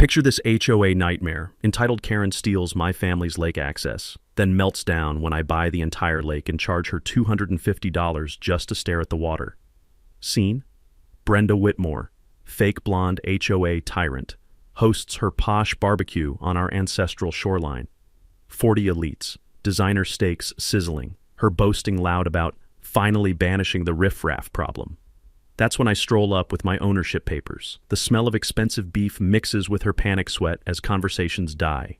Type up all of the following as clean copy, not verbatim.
Picture this HOA nightmare. Entitled Karen steals my family's lake access, then melts down when I buy the entire lake and charge her $250 just to stare at the water. Scene? Brenda Whitmore, fake blonde HOA tyrant, hosts her posh barbecue on our ancestral shoreline. 40 elites, designer steaks sizzling, her boasting loud about finally banishing the riffraff problem. That's when I stroll up with my ownership papers. The smell of expensive beef mixes with her panic sweat as conversations die.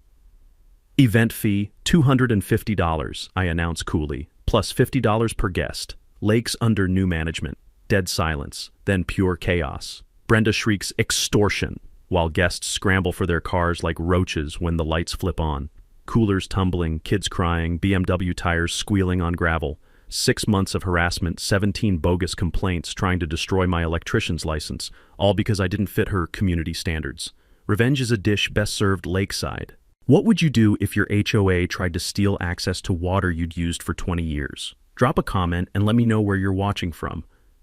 Event fee, $250, I announce coolly, plus $50 per guest. Lakes under new management. Dead silence, then pure chaos. Brenda shrieks extortion, while guests scramble for their cars like roaches when the lights flip on. Coolers tumbling, kids crying, BMW tires squealing on gravel. 6 months of harassment, 17 bogus complaints trying to destroy my electrician's license, all because I didn't fit her community standards. Revenge is a dish best served lakeside. What would you do if your HOA tried to steal access to water you'd used for 20 years? Drop a comment and let me know where you're watching from.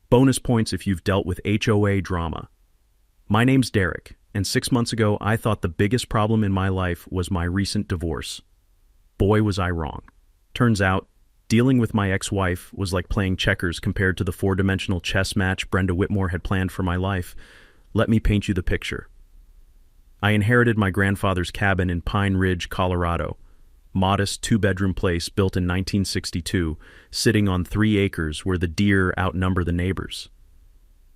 Bonus points if you've dealt with HOA drama. My name's Derek, and 6 months ago I thought the biggest problem in my life was my recent divorce. Boy, was I wrong. Turns out, dealing with my ex-wife was like playing checkers compared to the four-dimensional chess match Brenda Whitmore had planned for my life. Let me paint you the picture. I inherited my grandfather's cabin in Pine Ridge, Colorado. Modest two-bedroom place built in 1962, sitting on 3 acres where the deer outnumber the neighbors.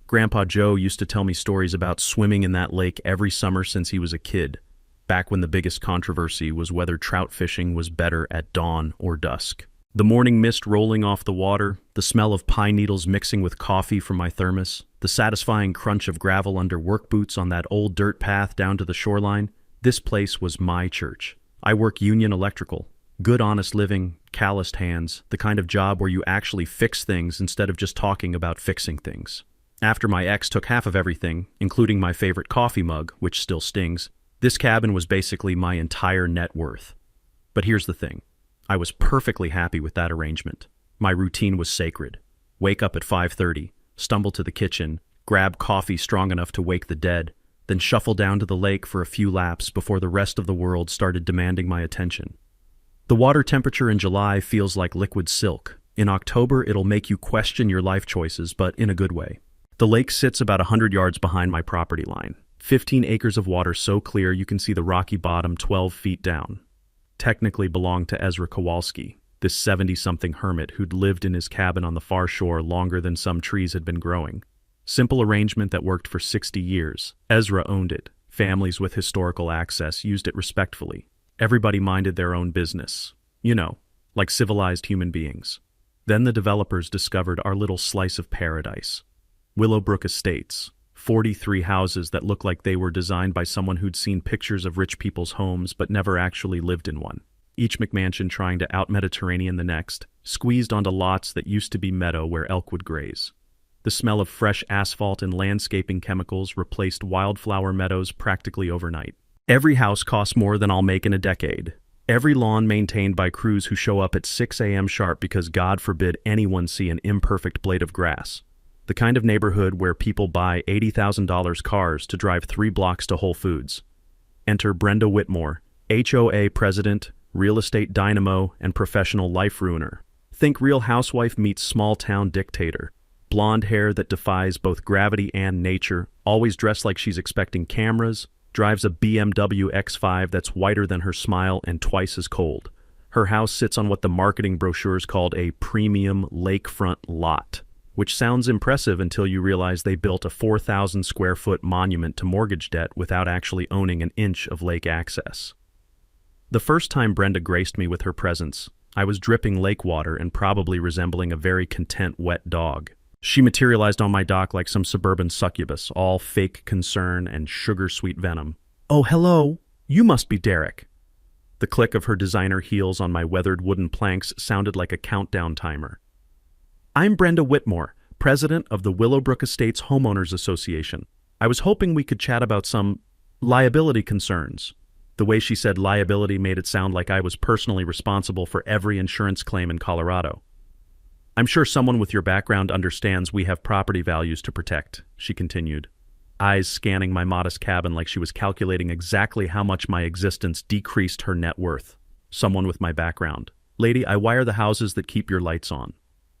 Grandpa Joe used to tell me stories about swimming in that lake every summer since he was a kid, back when the biggest controversy was whether trout fishing was better at dawn or dusk. The morning mist rolling off the water, the smell of pine needles mixing with coffee from my thermos, the satisfying crunch of gravel under work boots on that old dirt path down to the shoreline. This place was my church. I work union electrical. Good honest living, calloused hands, the kind of job where you actually fix things instead of just talking about fixing things. After my ex took half of everything, including my favorite coffee mug, which still stings, this cabin was basically my entire net worth. But here's the thing. I was perfectly happy with that arrangement. My routine was sacred. Wake up at 5:30, stumble to the kitchen, grab coffee strong enough to wake the dead, then shuffle down to the lake for a few laps before the rest of the world started demanding my attention. The water temperature in July feels like liquid silk. In October, it'll make you question your life choices, but in a good way. The lake sits about 100 yards behind my property line. 15 acres of water so clear you can see the rocky bottom 12 feet down. Technically belonged to Ezra Kowalski, this 70-something hermit who'd lived in his cabin on the far shore longer than some trees had been growing. Simple arrangement that worked for 60 years. Ezra owned it. Families with historical access used it respectfully. Everybody minded their own business. You know, like civilized human beings. Then the developers discovered our little slice of paradise. Willowbrook Estates. 43 houses that look like they were designed by someone who'd seen pictures of rich people's homes but never actually lived in one. Each McMansion trying to out-Mediterranean the next, squeezed onto lots that used to be meadow where elk would graze. The smell of fresh asphalt and landscaping chemicals replaced wildflower meadows practically overnight. Every house costs more than I'll make in a decade. Every lawn maintained by crews who show up at 6 a.m. sharp because God forbid anyone see an imperfect blade of grass. The kind of neighborhood where people buy $80,000 cars to drive 3 blocks to Whole Foods. Enter Brenda Whitmore, HOA president, real estate dynamo, and professional life ruiner. Think Real Housewife meets small-town dictator. Blonde hair that defies both gravity and nature, always dressed like she's expecting cameras, drives a BMW X5 that's whiter than her smile and twice as cold. Her house sits on what the marketing brochures called a premium lakefront lot, which sounds impressive until you realize they built a 4,000 square foot monument to mortgage debt without actually owning an inch of lake access. The first time Brenda graced me with her presence, I was dripping lake water and probably resembling a very content wet dog. She materialized on my dock like some suburban succubus, all fake concern and sugar-sweet venom. "Oh, hello. You must be Derek." The click of her designer heels on my weathered wooden planks sounded like a countdown timer. "I'm Brenda Whitmore, president of the Willowbrook Estates Homeowners Association. I was hoping we could chat about some liability concerns." The way she said liability made it sound like I was personally responsible for every insurance claim in Colorado. "I'm sure someone with your background understands we have property values to protect," she continued. eyes scanning my modest cabin like she was calculating exactly how much my existence decreased her net worth. Someone with my background. Lady, I wire the houses that keep your lights on.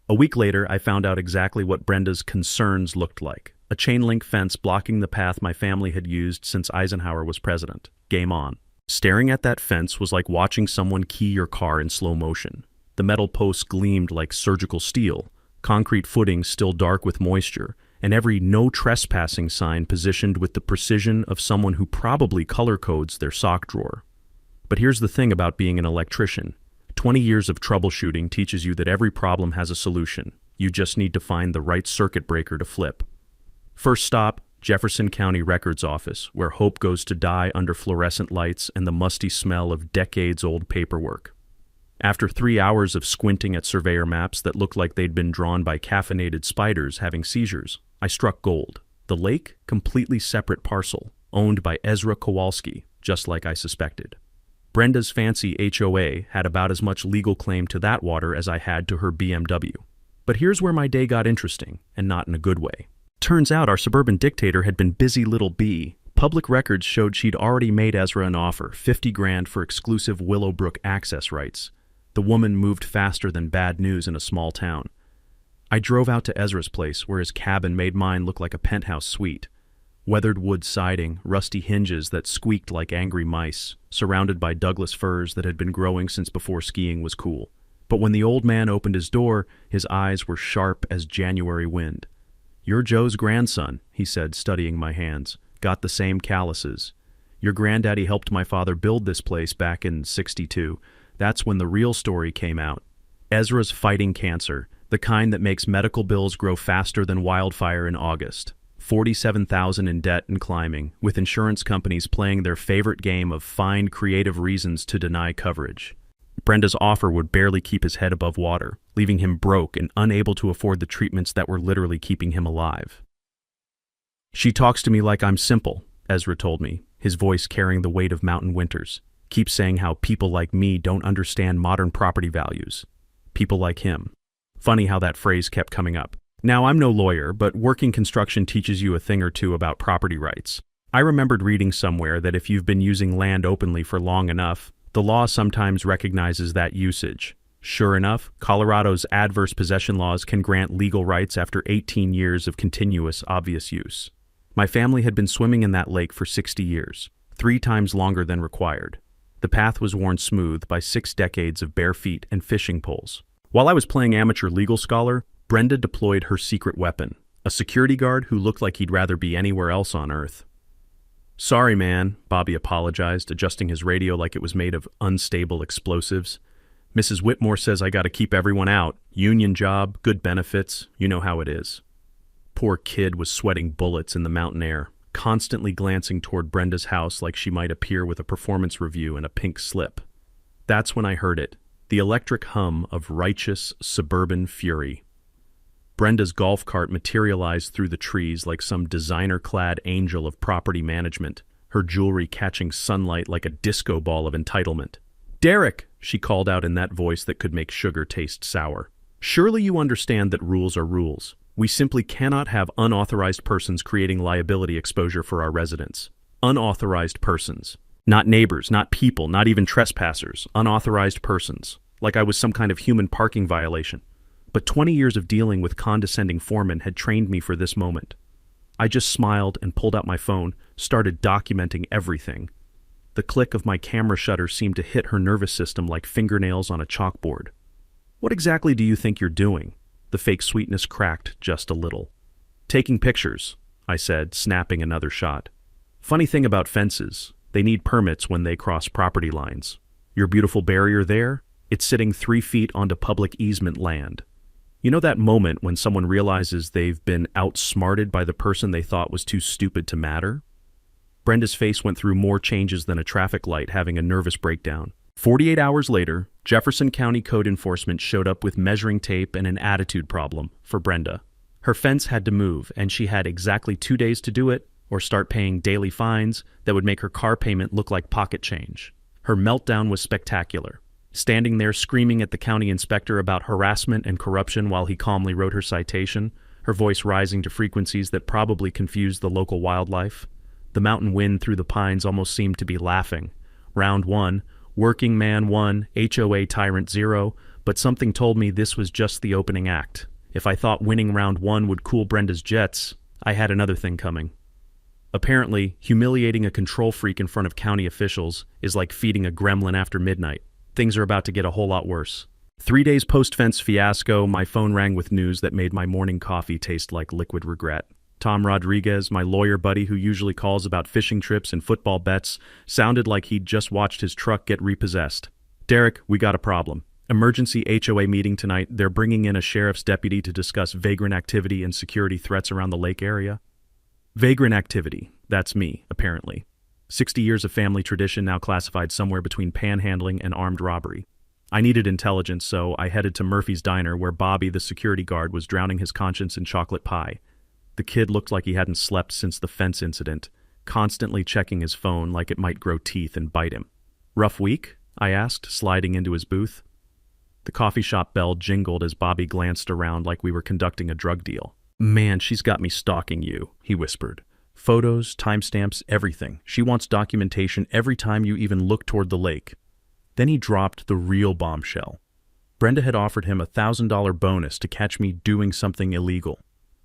A week later, I found out exactly what Brenda's concerns looked like. A chain-link fence blocking the path my family had used since Eisenhower was president. Game on. Staring at that fence was like watching someone key your car in slow motion. The metal posts gleamed like surgical steel, concrete footings still dark with moisture, and every no trespassing sign positioned with the precision of someone who probably color codes their sock drawer. But here's the thing about being an electrician. 20 years of troubleshooting teaches you that every problem has a solution. You just need to find the right circuit breaker to flip. First stop, Jefferson County Records Office, where hope goes to die under fluorescent lights and the musty smell of decades-old paperwork. After 3 hours of squinting at surveyor maps that looked like they'd been drawn by caffeinated spiders having seizures, I struck gold. The lake, completely separate parcel, owned by Ezra Kowalski, just like I suspected. Brenda's fancy HOA had about as much legal claim to that water as I had to her BMW. But here's where my day got interesting, and not in a good way. Turns out our suburban dictator had been busy little bee. Public records showed she'd already made Ezra an offer, $50,000 for exclusive Willowbrook access rights. The woman moved faster than bad news in a small town. I drove out to Ezra's place, where his cabin made mine look like a penthouse suite. Weathered wood siding, rusty hinges that squeaked like angry mice, surrounded by Douglas firs that had been growing since before skiing was cool. But when the old man opened his door, his eyes were sharp as January wind. "You're Joe's grandson," he said, studying my hands. "Got the same calluses. Your granddaddy helped my father build this place back in '62. That's when the real story came out. Ezra's fighting cancer, the kind that makes medical bills grow faster than wildfire in August. 47,000 in debt and climbing, with insurance companies playing their favorite game of find creative reasons to deny coverage. Brenda's offer would barely keep his head above water, leaving him broke and unable to afford the treatments that were literally keeping him alive. "She talks to me like I'm simple," Ezra told me, his voice carrying the weight of mountain winters. "Keeps saying how people like me don't understand modern property values. People like him." Funny how that phrase kept coming up. Now, I'm no lawyer, but working construction teaches you a thing or two about property rights. I remembered reading somewhere that if you've been using land openly for long enough, the law sometimes recognizes that usage. Sure enough, Colorado's adverse possession laws can grant legal rights after 18 years of continuous, obvious use. My family had been swimming in that lake for 60 years, 3 times longer than required. The path was worn smooth by 6 decades of bare feet and fishing poles. While I was playing amateur legal scholar, Brenda deployed her secret weapon, a security guard who looked like he'd rather be anywhere else on Earth. "Sorry, man," Bobby apologized, adjusting his radio like it was made of unstable explosives. "Mrs. Whitmore says I gotta keep everyone out. Union job, good benefits, you know how it is." Poor kid was sweating bullets in the mountain air, constantly glancing toward Brenda's house like she might appear with a performance review and a pink slip. That's when I heard it, the electric hum of righteous suburban fury. Brenda's golf cart materialized through the trees like some designer-clad angel of property management, her jewelry catching sunlight like a disco ball of entitlement. "Derek," she called out in that voice that could make sugar taste sour. "Surely you understand that rules are rules. We simply cannot have unauthorized persons creating liability exposure for our residents. Unauthorized persons. Not neighbors, not people, not even trespassers. Unauthorized persons. Like I was some kind of human parking violation. But 20 years of dealing with condescending foremen had trained me for this moment. I just smiled and pulled out my phone, started documenting everything. The click of my camera shutter seemed to hit her nervous system like fingernails on a chalkboard. "What exactly do you think you're doing?" The fake sweetness cracked just a little. "Taking pictures," I said, snapping another shot. "Funny thing about fences, they need permits when they cross property lines. Your beautiful barrier there? It's sitting 3 feet onto public easement land. You know that moment when someone realizes they've been outsmarted by the person they thought was too stupid to matter?" Brenda's face went through more changes than a traffic light having a nervous breakdown. 48 hours later, Jefferson County Code Enforcement showed up with measuring tape and an attitude problem for Brenda. Her fence had to move, and she had exactly 2 days to do it, or start paying daily fines that would make her car payment look like pocket change. Her meltdown was spectacular. Standing there screaming at the county inspector about harassment and corruption while he calmly wrote her citation, her voice rising to frequencies that probably confused the local wildlife. The mountain wind through the pines almost seemed to be laughing. Round 1, working man 1, HOA tyrant 0, but something told me this was just the opening act. If I thought winning round 1 would cool Brenda's jets, I had another thing coming. Apparently, humiliating a control freak in front of county officials is like feeding a gremlin after midnight. Things are about to get a whole lot worse. 3 days post-fence fiasco, my phone rang with news that made my morning coffee taste like liquid regret. Tom Rodriguez, my lawyer buddy who usually calls about fishing trips and football bets, sounded like he'd just watched his truck get repossessed. Derek, we got a problem. Emergency HOA meeting tonight. They're bringing in a sheriff's deputy to discuss vagrant activity and security threats around the lake area. Vagrant activity. That's me, apparently. 60 years of family tradition now classified somewhere between panhandling and armed robbery. I needed intelligence, so I headed to Murphy's Diner where Bobby, the security guard, was drowning his conscience in chocolate pie. The kid looked like he hadn't slept since the fence incident, constantly checking his phone like it might grow teeth and bite him. Rough week? I asked, sliding into his booth. The coffee shop bell jingled as Bobby glanced around like we were conducting a drug deal. Man, she's got me stalking you, he whispered. Photos, timestamps, everything. She wants documentation every time you even look toward the lake. Then he dropped the real bombshell. Brenda had offered him a $1,000 bonus to catch me doing something illegal.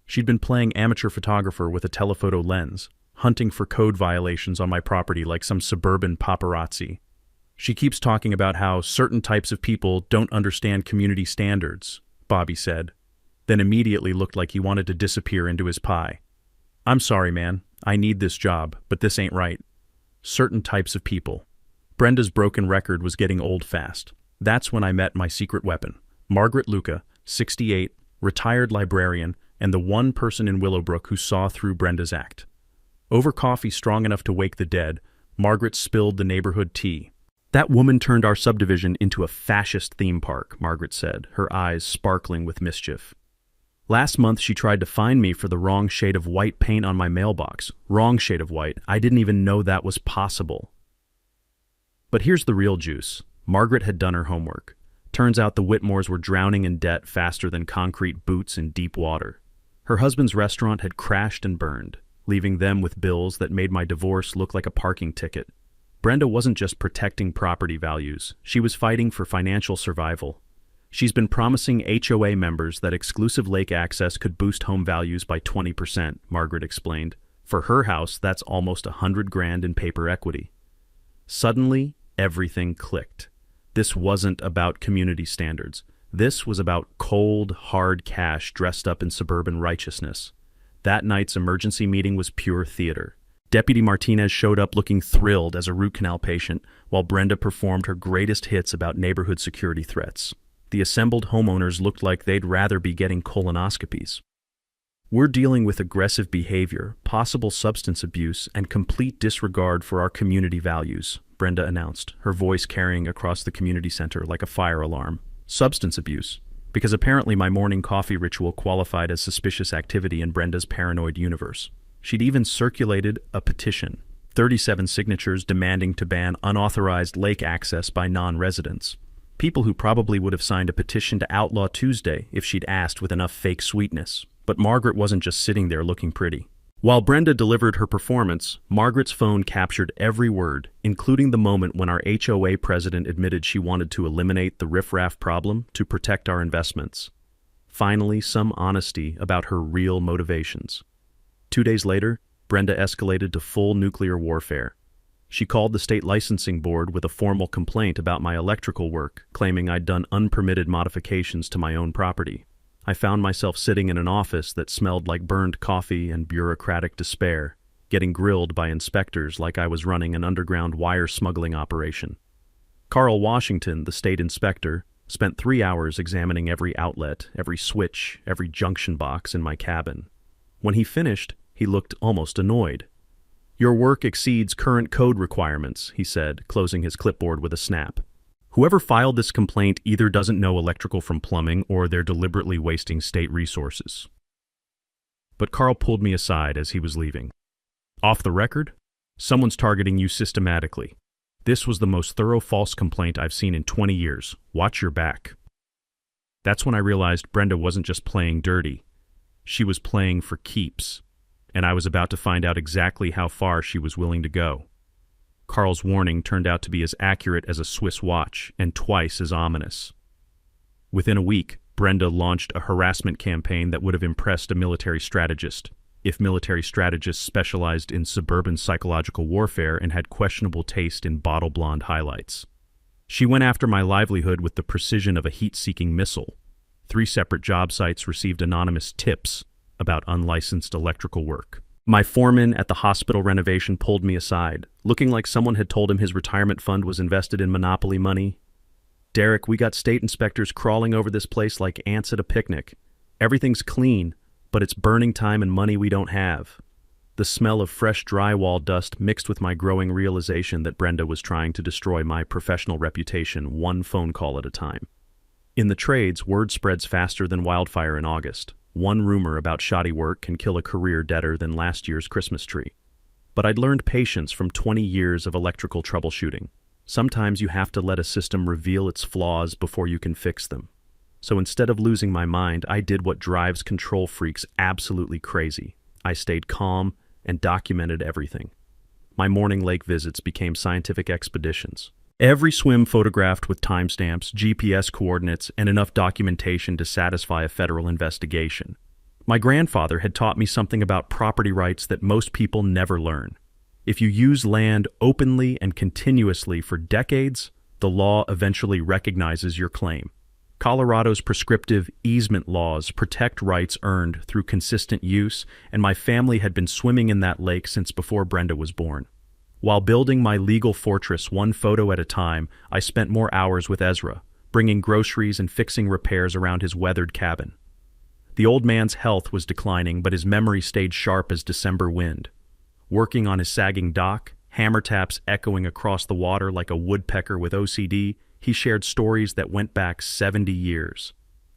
She'd been playing amateur photographer with a telephoto lens, hunting for code violations on my property like some suburban paparazzi. She keeps talking about how certain types of people don't understand community standards, Bobby said, then immediately looked like he wanted to disappear into his pie. I'm sorry, man. I need this job, but this ain't right. Certain types of people. Brenda's broken record was getting old fast. That's when I met my secret weapon, Margaret Luca, 68, retired librarian, and the one person in Willowbrook who saw through Brenda's act. Over coffee strong enough to wake the dead, Margaret spilled the neighborhood tea. That woman turned our subdivision into a fascist theme park, Margaret said, her eyes sparkling with mischief. Last month she tried to fine me for the wrong shade of white paint on my mailbox. Wrong shade of white. I didn't even know that was possible. But here's the real juice. Margaret had done her homework. Turns out the Whitmores were drowning in debt faster than concrete boots in deep water. Her husband's restaurant had crashed and burned, leaving them with bills that made my divorce look like a parking ticket. Brenda wasn't just protecting property values. She was fighting for financial survival. She's been promising HOA members that exclusive lake access could boost home values by 20%, Margaret explained. For her house, that's almost $100,000 in paper equity. Suddenly, everything clicked. This wasn't about community standards. This was about cold, hard cash dressed up in suburban righteousness. That night's emergency meeting was pure theater. Deputy Martinez showed up looking thrilled as a root canal patient, while Brenda performed her greatest hits about neighborhood security threats. The assembled homeowners looked like they'd rather be getting colonoscopies. We're dealing with aggressive behavior, possible substance abuse, and complete disregard for our community values, Brenda announced, her voice carrying across the community center like a fire alarm. Substance abuse, because apparently my morning coffee ritual qualified as suspicious activity in Brenda's paranoid universe. She'd even circulated a petition, 37 signatures demanding to ban unauthorized lake access by non-residents. People who probably would have signed a petition to outlaw Tuesday if she'd asked with enough fake sweetness. But Margaret wasn't just sitting there looking pretty. While Brenda delivered her performance, Margaret's phone captured every word, including the moment when our HOA president admitted she wanted to eliminate the riffraff problem to protect our investments. Finally, some honesty about her real motivations. 2 days later, Brenda escalated to full nuclear warfare. She called the state licensing board with a formal complaint about my electrical work, claiming I'd done unpermitted modifications to my own property. I found myself sitting in an office that smelled like burned coffee and bureaucratic despair, getting grilled by inspectors like I was running an underground wire smuggling operation. Carl Washington, the state inspector, spent 3 hours examining every outlet, every switch, every junction box in my cabin. When he finished, he looked almost annoyed. "Your work exceeds current code requirements," he said, closing his clipboard with a snap. "Whoever filed this complaint either doesn't know electrical from plumbing or they're deliberately wasting state resources." But Carl pulled me aside as he was leaving. "Off the record? Someone's targeting you systematically. This was the most thorough false complaint I've seen in 20 years. Watch your back." That's when I realized Brenda wasn't just playing dirty. She was playing for keeps, and I was about to find out exactly how far she was willing to go. Carl's warning turned out to be as accurate as a Swiss watch and twice as ominous. Within a week, Brenda launched a harassment campaign that would have impressed a military strategist, if military strategists specialized in suburban psychological warfare and had questionable taste in bottle blonde highlights. She went after my livelihood with the precision of a heat-seeking missile. 3 separate job sites received anonymous tips about unlicensed electrical work. My foreman at the hospital renovation pulled me aside, looking like someone had told him his retirement fund was invested in monopoly money. "Derek, we got state inspectors crawling over this place like ants at a picnic. Everything's clean, but it's burning time and money we don't have." The smell of fresh drywall dust mixed with my growing realization that Brenda was trying to destroy my professional reputation one phone call at a time. In the trades, word spreads faster than wildfire in August. One rumor about shoddy work can kill a career deader than last year's Christmas tree. But I'd learned patience from 20 years of electrical troubleshooting. Sometimes you have to let a system reveal its flaws before you can fix them. So instead of losing my mind, I did what drives control freaks absolutely crazy. I stayed calm and documented everything. My morning lake visits became scientific expeditions. Every swim photographed with timestamps, GPS coordinates, and enough documentation to satisfy a federal investigation. My grandfather had taught me something about property rights that most people never learn. If you use land openly and continuously for decades, the law eventually recognizes your claim. Colorado's prescriptive easement laws protect rights earned through consistent use, and my family had been swimming in that lake since before Brenda was born. While building my legal fortress one photo at a time, I spent more hours with Ezra, bringing groceries and fixing repairs around his weathered cabin. The old man's health was declining, but his memory stayed sharp as December wind. Working on his sagging dock, hammer taps echoing across the water like a woodpecker with OCD, he shared stories that went back 70 years.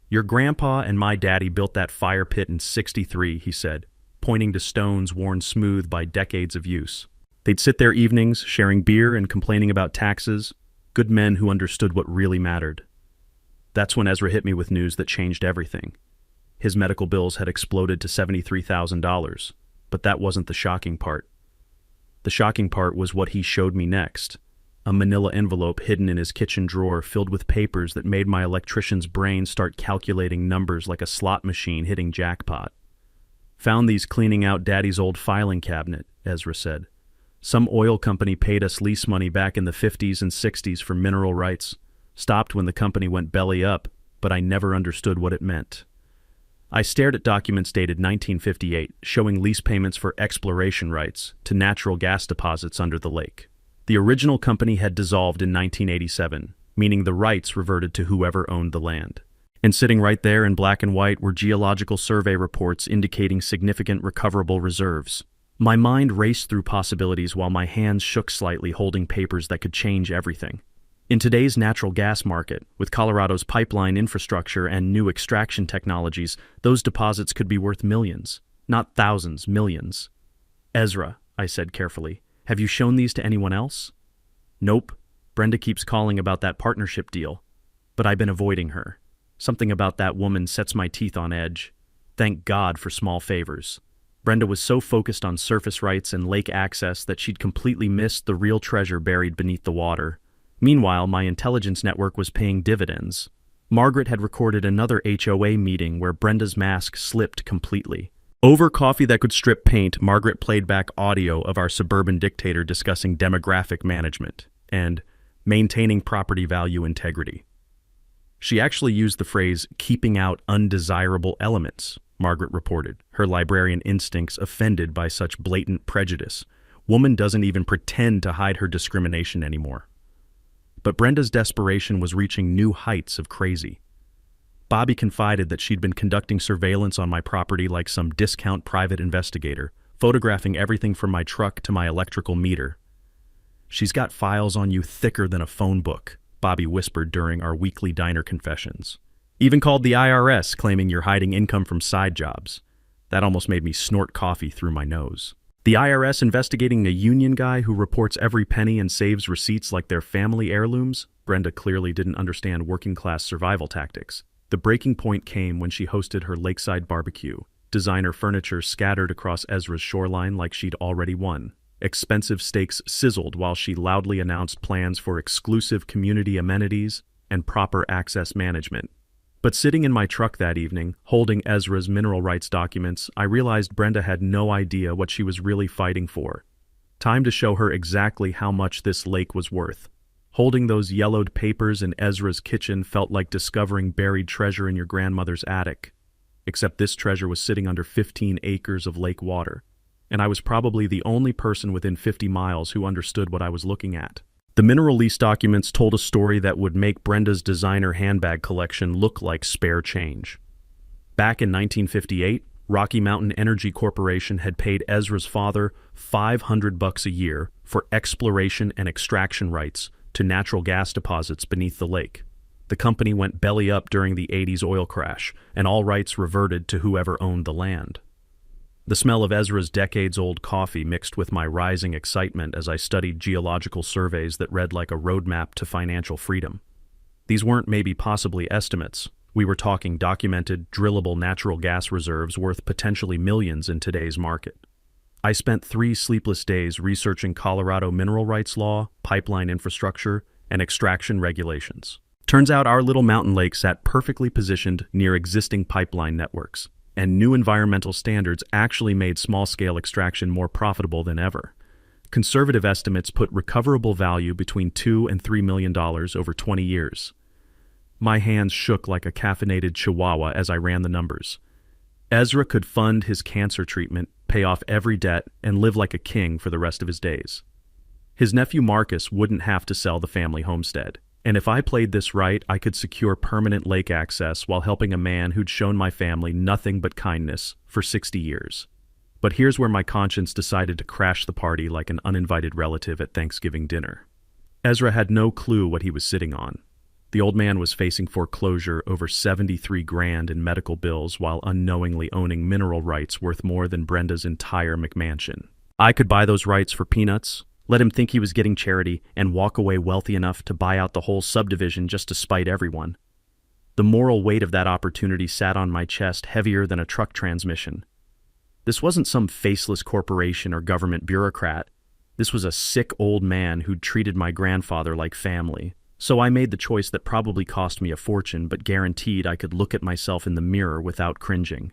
"Your grandpa and my daddy built that fire pit in '63, he said, pointing to stones worn smooth by decades of use. They'd sit there evenings, sharing beer and complaining about taxes, good men who understood what really mattered. That's when Ezra hit me with news that changed everything. His medical bills had exploded to $73,000, but that wasn't the shocking part. The shocking part was what he showed me next. A manila envelope hidden in his kitchen drawer filled with papers that made my electrician's brain start calculating numbers like a slot machine hitting jackpot. "Found these cleaning out Daddy's old filing cabinet," Ezra said. "Some oil company paid us lease money back in the 50s and 60s for mineral rights. Stopped when the company went belly up, but I never understood what it meant." I stared at documents dated 1958, showing lease payments for exploration rights to natural gas deposits under the lake. The original company had dissolved in 1987, meaning the rights reverted to whoever owned the land. And sitting right there in black and white were geological survey reports indicating significant recoverable reserves. My mind raced through possibilities while my hands shook slightly holding papers that could change everything. In today's natural gas market, with Colorado's pipeline infrastructure and new extraction technologies, those deposits could be worth millions, not thousands, millions. "Ezra," I said carefully, "have you shown these to anyone else?" "Nope. Brenda keeps calling about that partnership deal. But I've been avoiding her. Something about that woman sets my teeth on edge. Thank God for small favors." Brenda was so focused on surface rights and lake access that she'd completely missed the real treasure buried beneath the water. Meanwhile, my intelligence network was paying dividends. Margaret had recorded another HOA meeting where Brenda's mask slipped completely. Over coffee that could strip paint, Margaret played back audio of our suburban dictator discussing demographic management and maintaining property value integrity. She actually used the phrase, "keeping out undesirable elements," Margaret reported, her librarian instincts offended by such blatant prejudice. Woman doesn't even pretend to hide her discrimination anymore. But Brenda's desperation was reaching new heights of crazy. Bobby confided that she'd been conducting surveillance on my property like some discount private investigator, photographing everything from my truck to my electrical meter. "She's got files on you thicker than a phone book," Bobby whispered during our weekly diner confessions. "Even called the IRS, claiming you're hiding income from side jobs." That almost made me snort coffee through my nose. The IRS investigating a union guy who reports every penny and saves receipts like they're family heirlooms? Brenda clearly didn't understand working-class survival tactics. The breaking point came when she hosted her lakeside barbecue. designer furniture scattered across Ezra's shoreline like she'd already won. Expensive steaks sizzled while she loudly announced plans for exclusive community amenities and proper access management. But sitting in my truck that evening, holding Ezra's mineral rights documents, I realized Brenda had no idea what she was really fighting for. Time to show her exactly how much this lake was worth. Holding those yellowed papers in Ezra's kitchen felt like discovering buried treasure in your grandmother's attic. Except this treasure was sitting under 15 acres of lake water, and I was probably the only person within 50 miles who understood what I was looking at. The mineral lease documents told a story that would make Brenda's designer handbag collection look like spare change. Back in 1958, Rocky Mountain Energy Corporation had paid Ezra's father $500 a year for exploration and extraction rights to natural gas deposits beneath the lake. The company went belly up during the 80s oil crash, and all rights reverted to whoever owned the land. The smell of Ezra's decades-old coffee mixed with my rising excitement as I studied geological surveys that read like a roadmap to financial freedom. These weren't maybe possibly estimates. We were talking documented, drillable natural gas reserves worth potentially millions in today's market. I spent 3 sleepless days researching Colorado mineral rights law, pipeline infrastructure, and extraction regulations. Turns out our little mountain lake sat perfectly positioned near existing pipeline networks, and new environmental standards actually made small-scale extraction more profitable than ever. Conservative estimates put recoverable value between $2 and $3 million over 20 years. My hands shook like a caffeinated chihuahua as I ran the numbers. Ezra could fund his cancer treatment, pay off every debt, and live like a king for the rest of his days. His nephew Marcus wouldn't have to sell the family homestead. And if I played this right, I could secure permanent lake access while helping a man who'd shown my family nothing but kindness for 60 years. But here's where my conscience decided to crash the party like an uninvited relative at Thanksgiving dinner. Ezra had no clue what he was sitting on. The old man was facing foreclosure over $73,000 in medical bills while unknowingly owning mineral rights worth more than Brenda's entire McMansion. I could buy those rights for peanuts, let him think he was getting charity, and walk away wealthy enough to buy out the whole subdivision just to spite everyone. The moral weight of that opportunity sat on my chest heavier than a truck transmission. This wasn't some faceless corporation or government bureaucrat. This was a sick old man who'd treated my grandfather like family. So I made the choice that probably cost me a fortune, but guaranteed I could look at myself in the mirror without cringing.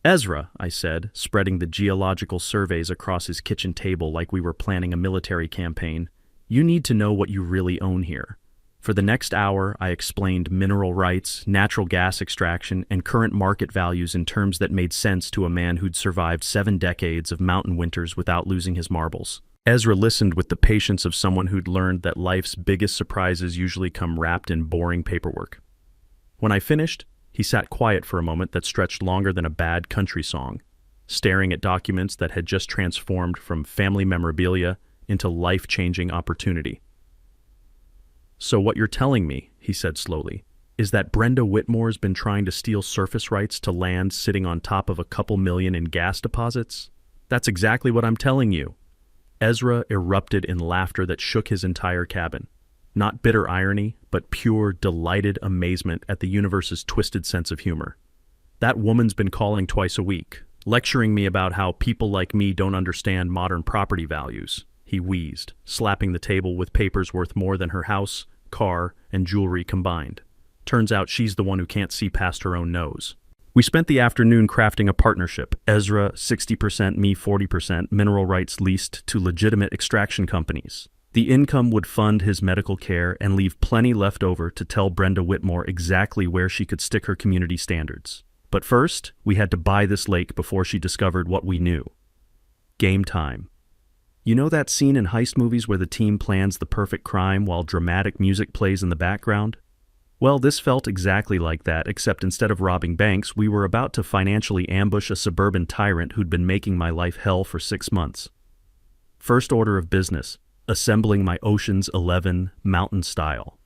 "Ezra," I said, spreading the geological surveys across his kitchen table like we were planning a military campaign, "you need to know what you really own here." For the next hour, I explained mineral rights, natural gas extraction, and current market values in terms that made sense to a man who'd survived 7 decades of mountain winters without losing his marbles. Ezra listened with the patience of someone who'd learned that life's biggest surprises usually come wrapped in boring paperwork. When I finished, he sat quiet for a moment that stretched longer than a bad country song, staring at documents that had just transformed from family memorabilia into life-changing opportunity. "So what you're telling me," he said slowly, "is that Brenda Whitmore's been trying to steal surface rights to land sitting on top of a couple million in gas deposits? That's exactly what I'm telling you." Ezra erupted in laughter that shook his entire cabin. Not bitter irony, but pure, delighted amazement at the universe's twisted sense of humor. "That woman's been calling twice a week, lecturing me about how people like me don't understand modern property values," he wheezed, slapping the table with papers worth more than her house, car, and jewelry combined. Turns out she's the one who can't see past her own nose. We spent the afternoon crafting a partnership, Ezra 60%, me 40%, mineral rights leased to legitimate extraction companies. The income would fund his medical care and leave plenty left over to tell Brenda Whitmore exactly where she could stick her community standards. But first, we had to buy this lake before she discovered what we knew. Game time. You know that scene in heist movies where the team plans the perfect crime while dramatic music plays in the background? Well, this felt exactly like that, except instead of robbing banks, we were about to financially ambush a suburban tyrant who'd been making my life hell for 6 months. First order of business, assembling my Ocean's 11 mountain style.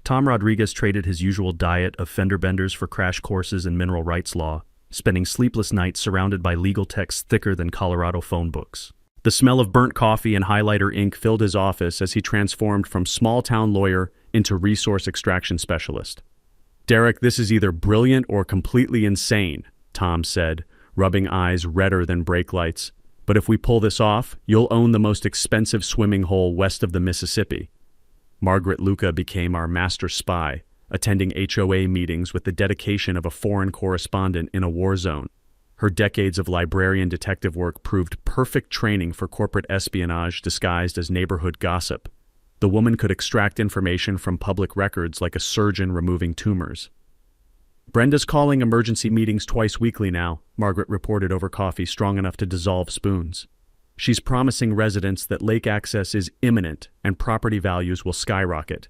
Tom Rodriguez traded his usual diet of fender benders for crash courses in mineral rights law, spending sleepless nights surrounded by legal texts thicker than Colorado phone books. The smell of burnt coffee and highlighter ink filled his office as he transformed from small-town lawyer into resource extraction specialist. "Derek, this is either brilliant or completely insane," Tom said, rubbing eyes redder than brake lights. "But if we pull this off, you'll own the most expensive swimming hole west of the Mississippi." Margaret Luca became our master spy, attending HOA meetings with the dedication of a foreign correspondent in a war zone. Her decades of librarian detective work proved perfect training for corporate espionage disguised as neighborhood gossip. The woman could extract information from public records like a surgeon removing tumors. "Brenda's calling emergency meetings twice weekly now," Margaret reported over coffee strong enough to dissolve spoons. "She's promising residents that lake access is imminent and property values will skyrocket.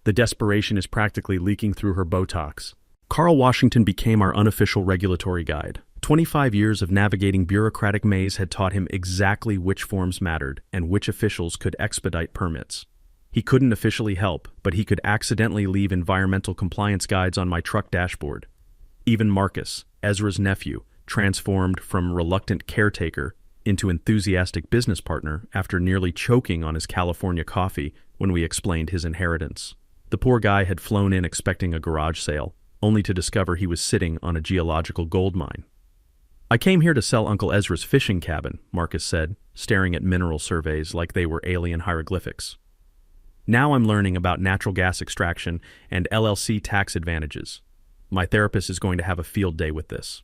The desperation is practically leaking through her Botox." Carl Washington became our unofficial regulatory guide. 25 years of navigating bureaucratic maze had taught him exactly which forms mattered and which officials could expedite permits. He couldn't officially help, but he could accidentally leave environmental compliance guides on my truck dashboard. Even Marcus, Ezra's nephew, transformed from reluctant caretaker into enthusiastic business partner after nearly choking on his California coffee when we explained his inheritance. The poor guy had flown in expecting a garage sale, only to discover he was sitting on a geological gold mine. "I came here to sell Uncle Ezra's fishing cabin," Marcus said, staring at mineral surveys like they were alien hieroglyphics. "Now I'm learning about natural gas extraction and LLC tax advantages. My therapist is going to have a field day with this."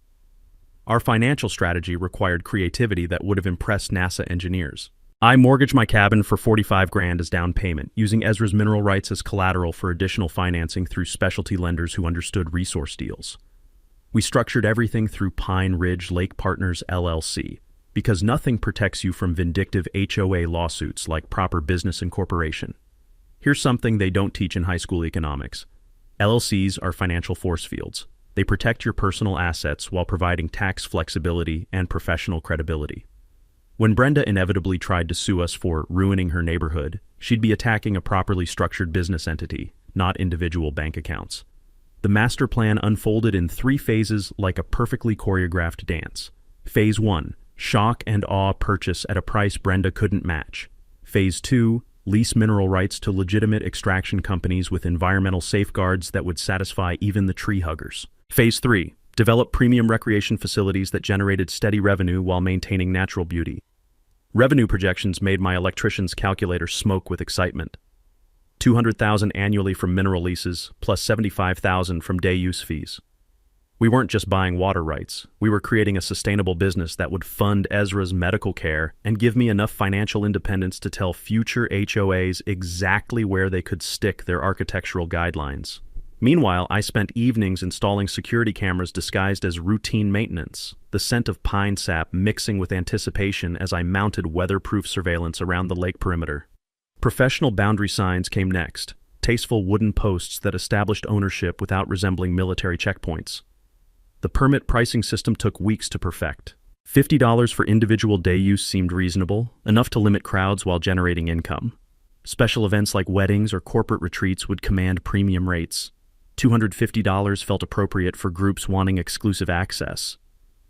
Our financial strategy required creativity that would have impressed NASA engineers. I mortgaged my cabin for $45,000 as down payment, using Ezra's mineral rights as collateral for additional financing through specialty lenders who understood resource deals. We structured everything through Pine Ridge Lake Partners LLC, because nothing protects you from vindictive HOA lawsuits like proper business incorporation. Here's something they don't teach in high school economics. LLCs are financial force fields. They protect your personal assets while providing tax flexibility and professional credibility. When Brenda inevitably tried to sue us for ruining her neighborhood, she'd be attacking a properly structured business entity, not individual bank accounts. The master plan unfolded in 3 phases like a perfectly choreographed dance. Phase 1, shock and awe purchase at a price Brenda couldn't match. Phase 2, lease mineral rights to legitimate extraction companies with environmental safeguards that would satisfy even the tree huggers. Phase 3, develop premium recreation facilities that generated steady revenue while maintaining natural beauty. Revenue projections made my electrician's calculator smoke with excitement. $200,000 annually from mineral leases, plus $75,000 from day use fees. We weren't just buying water rights. We were creating a sustainable business that would fund Ezra's medical care and give me enough financial independence to tell future HOAs exactly where they could stick their architectural guidelines. Meanwhile, I spent evenings installing security cameras disguised as routine maintenance, the scent of pine sap mixing with anticipation as I mounted weatherproof surveillance around the lake perimeter. Professional boundary signs came next, tasteful wooden posts that established ownership without resembling military checkpoints. The permit pricing system took weeks to perfect. $50 for individual day use seemed reasonable, enough to limit crowds while generating income. Special events like weddings or corporate retreats would command premium rates. $250 felt appropriate for groups wanting exclusive access.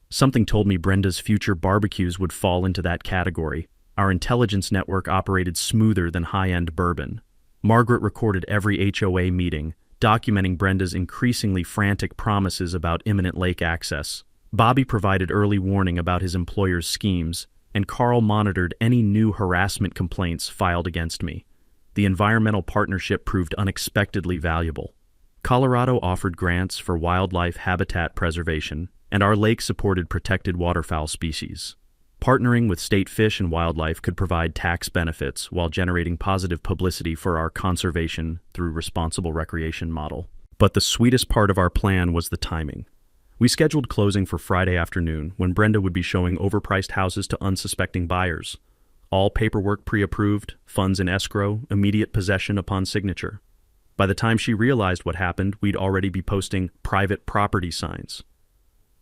Something told me Brenda's future barbecues would fall into that category. Our intelligence network operated smoother than high-end bourbon. Margaret recorded every HOA meeting, documenting Brenda's increasingly frantic promises about imminent lake access. Bobby provided early warning about his employer's schemes, and Carl monitored any new harassment complaints filed against me. The environmental partnership proved unexpectedly valuable. Colorado offered grants for wildlife habitat preservation, and our lake supported protected waterfowl species. Partnering with state fish and wildlife could provide tax benefits while generating positive publicity for our conservation through responsible recreation model. But the sweetest part of our plan was the timing. We scheduled closing for Friday afternoon when Brenda would be showing overpriced houses to unsuspecting buyers. All paperwork pre-approved, funds in escrow, immediate possession upon signature. By the time she realized what happened, we'd already be posting private property signs.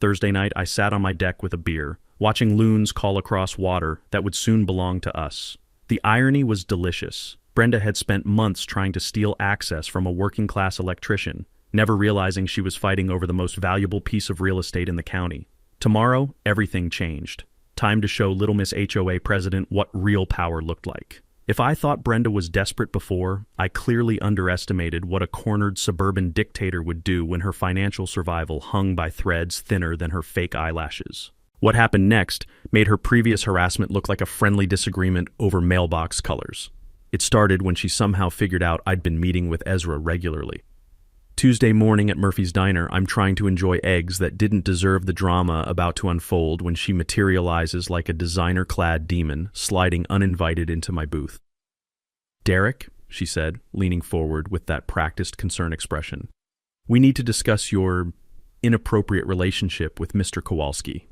Thursday night, I sat on my deck with a beer, watching loons call across water that would soon belong to us. The irony was delicious. Brenda had spent months trying to steal access from a working-class electrician, never realizing she was fighting over the most valuable piece of real estate in the county. Tomorrow, everything changed. Time to show Little Miss HOA president what real power looked like. If I thought Brenda was desperate before, I clearly underestimated what a cornered suburban dictator would do when her financial survival hung by threads thinner than her fake eyelashes. What happened next made her previous harassment look like a friendly disagreement over mailbox colors. It started when she somehow figured out I'd been meeting with Ezra regularly. Tuesday morning at Murphy's Diner, I'm trying to enjoy eggs that didn't deserve the drama about to unfold when she materializes like a designer-clad demon, sliding uninvited into my booth. "Derek," she said, leaning forward with that practiced concern expression, "we need to discuss your inappropriate relationship with Mr. Kowalski."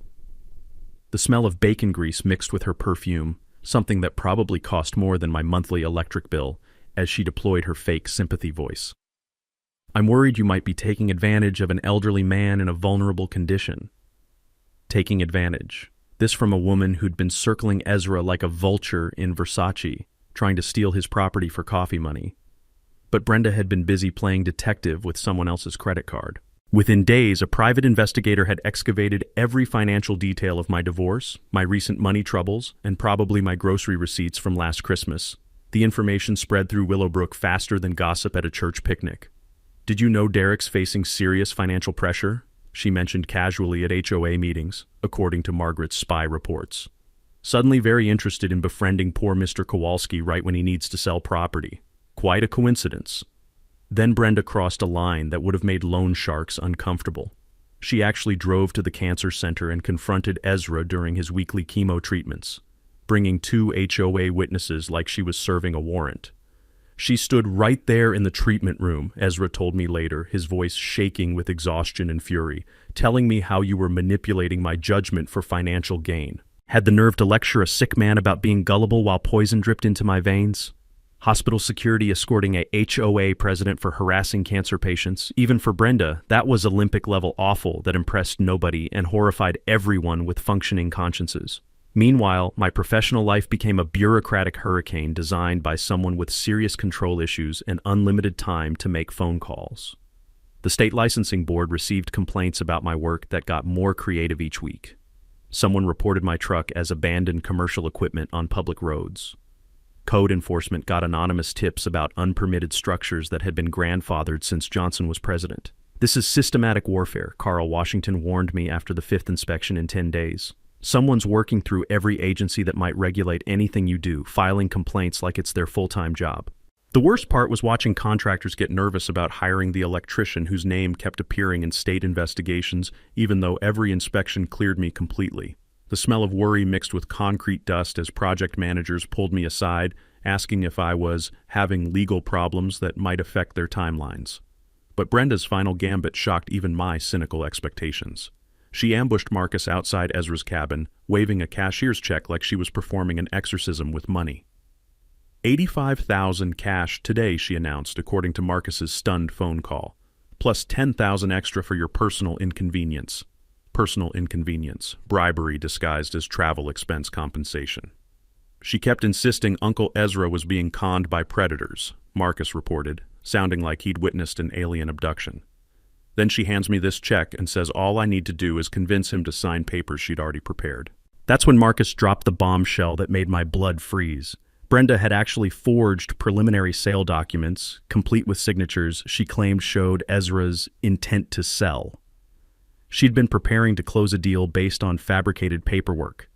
The smell of bacon grease mixed with her perfume, something that probably cost more than my monthly electric bill, as she deployed her fake sympathy voice. "I'm worried you might be taking advantage of an elderly man in a vulnerable condition." Taking advantage. This from a woman who'd been circling Ezra like a vulture in Versace, trying to steal his property for coffee money. But Brenda had been busy playing detective with someone else's credit card. Within days, a private investigator had excavated every financial detail of my divorce, my recent money troubles, and probably my grocery receipts from last Christmas. The information spread through Willowbrook faster than gossip at a church picnic. "Did you know Derek's facing serious financial pressure?" she mentioned casually at HOA meetings, according to Margaret's spy reports. "Suddenly very interested in befriending poor Mr. Kowalski right when he needs to sell property. Quite a coincidence." Then Brenda crossed a line that would have made loan sharks uncomfortable. She actually drove to the cancer center and confronted Ezra during his weekly chemo treatments, bringing 2 HOA witnesses like she was serving a warrant. "She stood right there in the treatment room," Ezra told me later, his voice shaking with exhaustion and fury, "telling me how you were manipulating my judgment for financial gain. Had the nerve to lecture a sick man about being gullible while poison dripped into my veins. Hospital security escorting a HOA president for harassing cancer patients. Even for Brenda, that was Olympic-level awful that impressed nobody and horrified everyone with functioning consciences. Meanwhile, my professional life became a bureaucratic hurricane designed by someone with serious control issues and unlimited time to make phone calls. The state licensing board received complaints about my work that got more creative each week. Someone reported my truck as abandoned commercial equipment on public roads. Code enforcement got anonymous tips about unpermitted structures that had been grandfathered since Johnson was president. "This is systematic warfare," Carl Washington warned me after the 5th inspection in 10 days. "Someone's working through every agency that might regulate anything you do, filing complaints like it's their full-time job." The worst part was watching contractors get nervous about hiring the electrician whose name kept appearing in state investigations, even though every inspection cleared me completely. The smell of worry mixed with concrete dust as project managers pulled me aside, asking if I was having legal problems that might affect their timelines. But Brenda's final gambit shocked even my cynical expectations. She ambushed Marcus outside Ezra's cabin, waving a cashier's check like she was performing an exorcism with money. $85,000 cash today, she announced, according to Marcus's stunned phone call, plus $10,000 extra for your personal inconvenience. Personal inconvenience, bribery disguised as travel expense compensation. She kept insisting Uncle Ezra was being conned by predators, Marcus reported, sounding like he'd witnessed an alien abduction. Then she hands me this check and says all I need to do is convince him to sign papers she'd already prepared. That's when Marcus dropped the bombshell that made my blood freeze. Brenda had actually forged preliminary sale documents, complete with signatures she claimed showed Ezra's intent to sell. She'd been preparing to close a deal based on fabricated paperwork.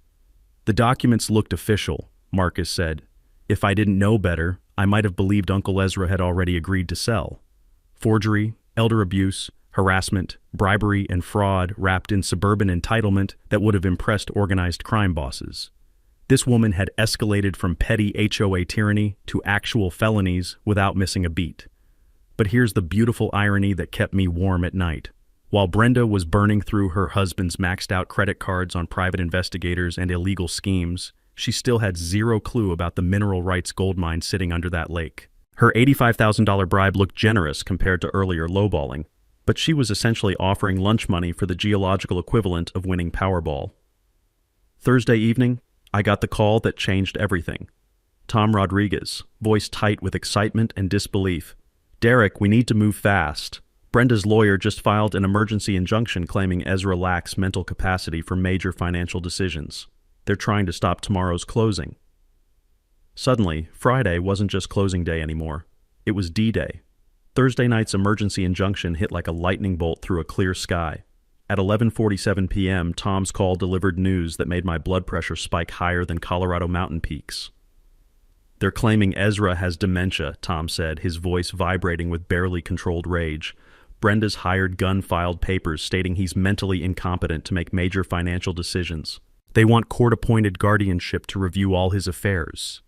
"The documents looked official," Marcus said. "If I didn't know better, I might have believed Uncle Ezra had already agreed to sell." Forgery, elder abuse, harassment, bribery, and fraud wrapped in suburban entitlement that would have impressed organized crime bosses. This woman had escalated from petty HOA tyranny to actual felonies without missing a beat. But here's the beautiful irony that kept me warm at night. While Brenda was burning through her husband's maxed-out credit cards on private investigators and illegal schemes, she still had zero clue about the mineral rights gold mine sitting under that lake. Her $85,000 bribe looked generous compared to earlier lowballing, but she was essentially offering lunch money for the geological equivalent of winning Powerball. Thursday evening, I got the call that changed everything. Tom Rodriguez, voice tight with excitement and disbelief. "Derek, we need to move fast. Brenda's lawyer just filed an emergency injunction claiming Ezra lacks mental capacity for major financial decisions. They're trying to stop tomorrow's closing." Suddenly, Friday wasn't just closing day anymore. It was D-Day. Thursday night's emergency injunction hit like a lightning bolt through a clear sky. At 11:47 p.m., Tom's call delivered news that made my blood pressure spike higher than Colorado mountain peaks. "They're claiming Ezra has dementia," Tom said, his voice vibrating with barely controlled rage. "Brenda's hired gun filed papers stating he's mentally incompetent to make major financial decisions. They want court-appointed guardianship to review all his affairs."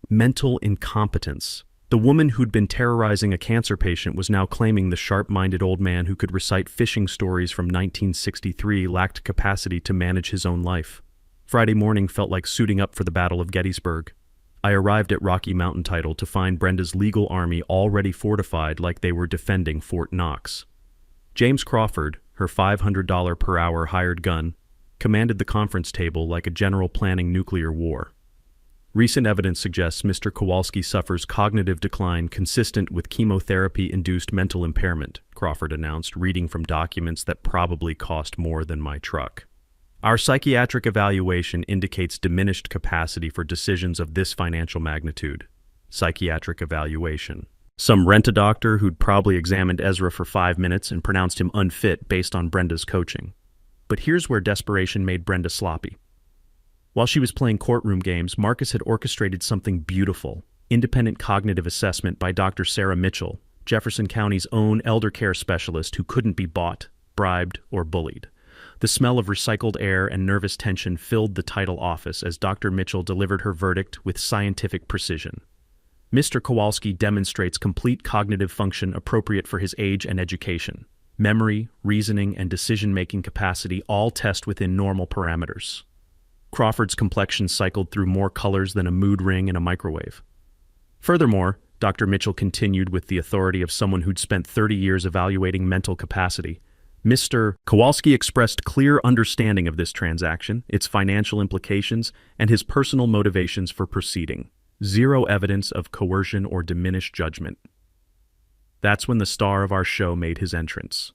Mental incompetence. The woman who'd been terrorizing a cancer patient was now claiming the sharp-minded old man who could recite fishing stories from 1963 lacked capacity to manage his own life. Friday morning felt like suiting up for the Battle of Gettysburg. I arrived at Rocky Mountain Title to find Brenda's legal army already fortified like they were defending Fort Knox. James Crawford, her $500 per hour hired gun, commanded the conference table like a general planning nuclear war. "Recent evidence suggests Mr. Kowalski suffers cognitive decline consistent with chemotherapy-induced mental impairment," Crawford announced, reading from documents that probably cost more than my truck. "Our psychiatric evaluation indicates diminished capacity for decisions of this financial magnitude." Psychiatric evaluation. Some rent-a-doctor who'd probably examined Ezra for 5 minutes and pronounced him unfit based on Brenda's coaching. But here's where desperation made Brenda sloppy. While she was playing courtroom games, Marcus had orchestrated something beautiful: independent cognitive assessment by Dr. Sarah Mitchell, Jefferson County's own elder care specialist who couldn't be bought, bribed, or bullied. The smell of recycled air and nervous tension filled the title office as Dr. Mitchell delivered her verdict with scientific precision. "Mr. Kowalski demonstrates complete cognitive function appropriate for his age and education. Memory, reasoning, and decision-making capacity all test within normal parameters." Crawford's complexion cycled through more colors than a mood ring in a microwave. Furthermore, Dr. Mitchell continued with the authority of someone who'd spent 30 years evaluating mental capacity. "Mr. Kowalski expressed clear understanding of this transaction, its financial implications, and his personal motivations for proceeding. Zero evidence of coercion or diminished judgment." That's when the star of our show made his entrance.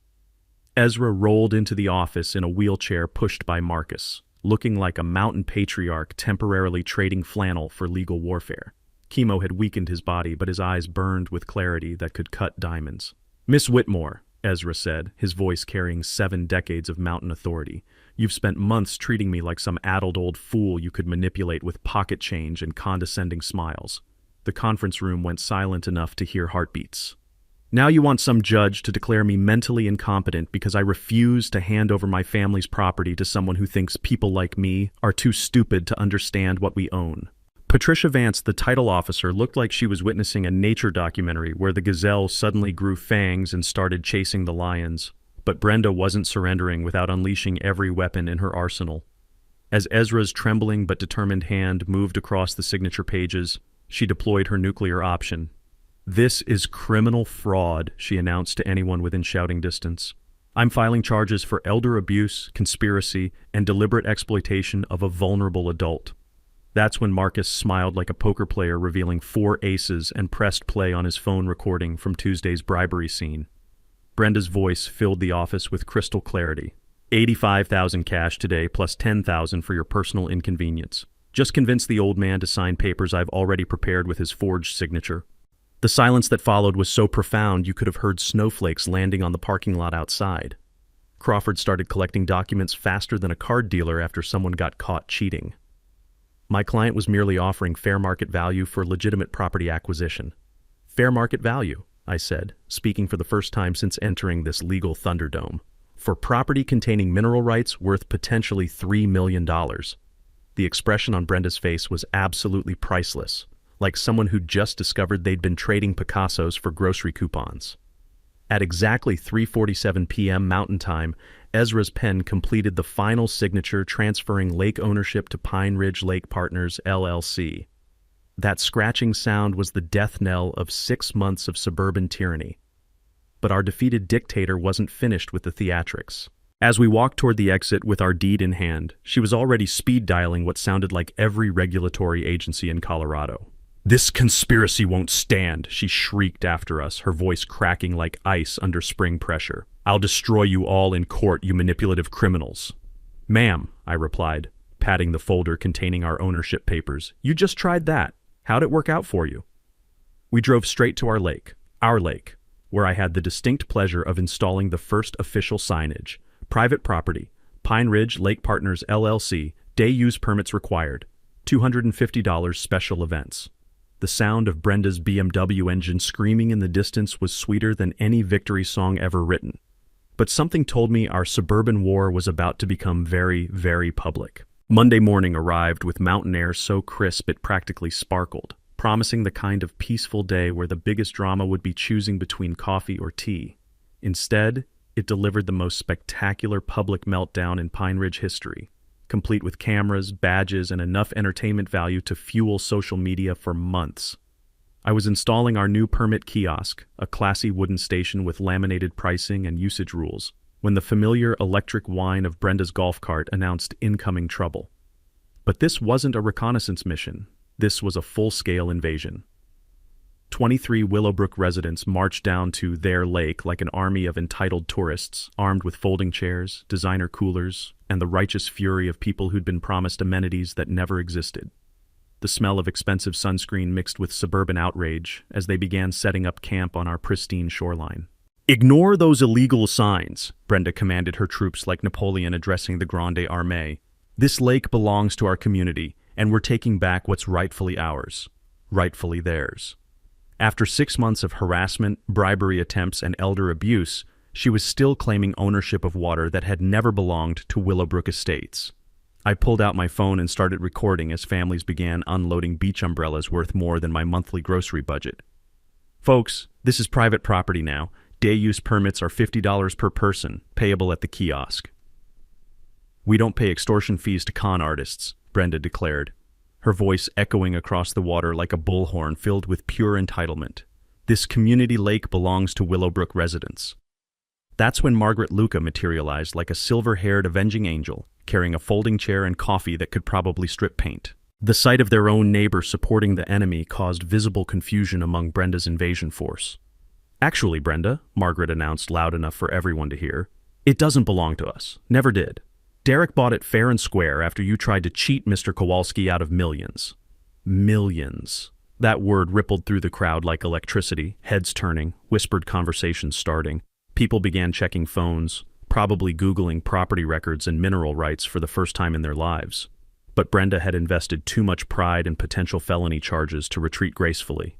Ezra rolled into the office in a wheelchair pushed by Marcus, looking like a mountain patriarch temporarily trading flannel for legal warfare. Chemo had weakened his body, but his eyes burned with clarity that could cut diamonds. "Miss Whitmore," Ezra said, his voice carrying 7 decades of mountain authority, "you've spent months treating me like some addled old fool you could manipulate with pocket change and condescending smiles." The conference room went silent enough to hear heartbeats. "Now you want some judge to declare me mentally incompetent because I refuse to hand over my family's property to someone who thinks people like me are too stupid to understand what we own." Patricia Vance, the title officer, looked like she was witnessing a nature documentary where the gazelle suddenly grew fangs and started chasing the lions. But Brenda wasn't surrendering without unleashing every weapon in her arsenal. As Ezra's trembling but determined hand moved across the signature pages, she deployed her nuclear option. "This is criminal fraud," she announced to anyone within shouting distance. "I'm filing charges for elder abuse, conspiracy, and deliberate exploitation of a vulnerable adult." That's when Marcus smiled like a poker player revealing 4 aces and pressed play on his phone recording from Tuesday's bribery scene. Brenda's voice filled the office with crystal clarity. $85,000 cash today plus $10,000 for your personal inconvenience. Just convince the old man to sign papers I've already prepared with his forged signature." The silence that followed was so profound you could have heard snowflakes landing on the parking lot outside. Crawford started collecting documents faster than a card dealer after someone got caught cheating. My client was merely offering fair market value for legitimate property acquisition. "Fair market value," I said, speaking for the first time since entering this legal thunderdome. "For property containing mineral rights worth potentially $3 million. The expression on Brenda's face was absolutely priceless, like someone who'd just discovered they'd been trading Picassos for grocery coupons. At exactly 3:47 p.m. Mountain Time, Ezra's pen completed the final signature transferring lake ownership to Pine Ridge Lake Partners, LLC. That scratching sound was the death knell of 6 months of suburban tyranny. But our defeated dictator wasn't finished with the theatrics. As we walked toward the exit with our deed in hand, she was already speed dialing what sounded like every regulatory agency in Colorado. "This conspiracy won't stand," she shrieked after us, her voice cracking like ice under spring pressure. "I'll destroy you all in court, you manipulative criminals." "Ma'am," I replied, patting the folder containing our ownership papers, "you just tried that. How'd it work out for you?" We drove straight to our lake, where I had the distinct pleasure of installing the first official signage, Private property. Pine Ridge Lake Partners LLC. Day use permits required. $250 special events. The sound of Brenda's BMW engine screaming in the distance was sweeter than any victory song ever written. But something told me our suburban war was about to become very, very public. Monday morning arrived with mountain air so crisp it practically sparkled, promising the kind of peaceful day where the biggest drama would be choosing between coffee or tea. Instead, it delivered the most spectacular public meltdown in Pine Ridge history, complete with cameras, badges, and enough entertainment value to fuel social media for months. I was installing our new permit kiosk, a classy wooden station with laminated pricing and usage rules, when the familiar electric whine of Brenda's golf cart announced incoming trouble. But this wasn't a reconnaissance mission. This was a full-scale invasion. 23 Willowbrook residents marched down to their lake like an army of entitled tourists, armed with folding chairs, designer coolers, and the righteous fury of people who'd been promised amenities that never existed. The smell of expensive sunscreen mixed with suburban outrage as they began setting up camp on our pristine shoreline. "Ignore those illegal signs," Brenda commanded her troops like Napoleon addressing the Grande Armée. "This lake belongs to our community, and we're taking back what's rightfully ours, rightfully theirs." After 6 months of harassment, bribery attempts, and elder abuse, she was still claiming ownership of water that had never belonged to Willowbrook Estates. I pulled out my phone and started recording as families began unloading beach umbrellas worth more than my monthly grocery budget. "Folks, this is private property now. Day use permits are $50 per person, payable at the kiosk." "We don't pay extortion fees to con artists," Brenda declared, her voice echoing across the water like a bullhorn filled with pure entitlement. "This community lake belongs to Willowbrook residents." That's when Margaret Luca materialized like a silver-haired avenging angel, carrying a folding chair and coffee that could probably strip paint. The sight of their own neighbor supporting the enemy caused visible confusion among Brenda's invasion force. "Actually, Brenda," Margaret announced loud enough for everyone to hear, "it doesn't belong to us. Never did. Derek bought it fair and square after you tried to cheat Mr. Kowalski out of millions." Millions. That word rippled through the crowd like electricity, heads turning, whispered conversations starting. People began checking phones, probably Googling property records and mineral rights for the first time in their lives. But Brenda had invested too much pride in potential felony charges to retreat gracefully.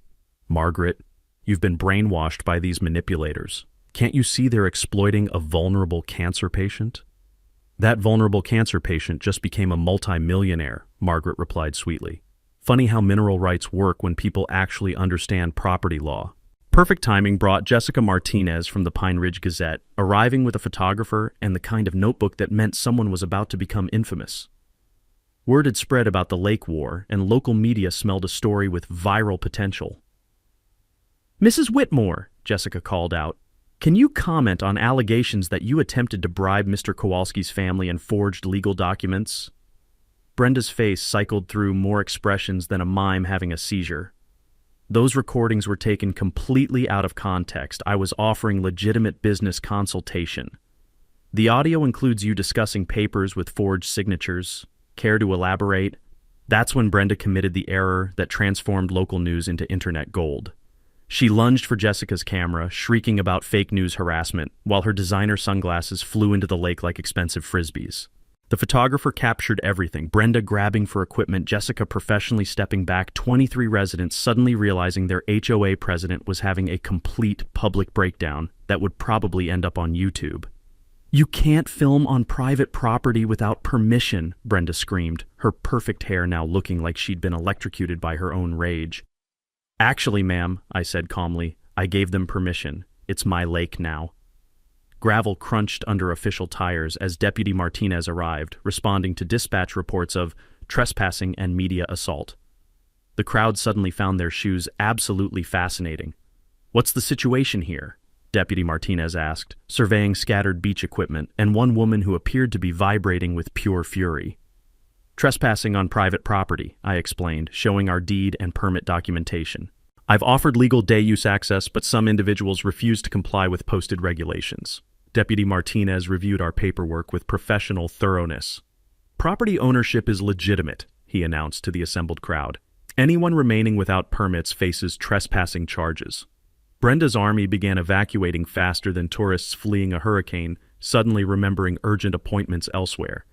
"Margaret, you've been brainwashed by these manipulators. Can't you see they're exploiting a vulnerable cancer patient?" "That vulnerable cancer patient just became a multi-millionaire," Margaret replied sweetly. "Funny how mineral rights work when people actually understand property law." Perfect timing brought Jessica Martinez from the Pine Ridge Gazette, arriving with a photographer and the kind of notebook that meant someone was about to become infamous. Word had spread about the lake war, and local media smelled a story with viral potential. "Mrs. Whitmore," Jessica called out, "can you comment on allegations that you attempted to bribe Mr. Kowalski's family and forged legal documents?" Brenda's face cycled through more expressions than a mime having a seizure. "Those recordings were taken completely out of context. I was offering legitimate business consultation. The audio includes you discussing papers with forged signatures. Care to elaborate?" That's when Brenda committed the error that transformed local news into internet gold. She lunged for Jessica's camera, shrieking about fake news harassment, while her designer sunglasses flew into the lake like expensive frisbees. The photographer captured everything, Brenda grabbing for equipment, Jessica professionally stepping back, 23 residents suddenly realizing their HOA president was having a complete public breakdown that would probably end up on YouTube. "You can't film on private property without permission," Brenda screamed, her perfect hair now looking like she'd been electrocuted by her own rage. "Actually, ma'am," I said calmly, "I gave them permission. It's my lake now." Gravel crunched under official tires as Deputy Martinez arrived, responding to dispatch reports of trespassing and media assault. The crowd suddenly found their shoes absolutely fascinating. "What's the situation here?" Deputy Martinez asked, surveying scattered beach equipment and one woman who appeared to be vibrating with pure fury. "Trespassing on private property," I explained, showing our deed and permit documentation. "I've offered legal day use access, but some individuals refuse to comply with posted regulations." Deputy Martinez reviewed our paperwork with professional thoroughness. "Property ownership is legitimate," he announced to the assembled crowd. "Anyone remaining without permits faces trespassing charges." Brenda's army began evacuating faster than tourists fleeing a hurricane, suddenly remembering urgent appointments elsewhere.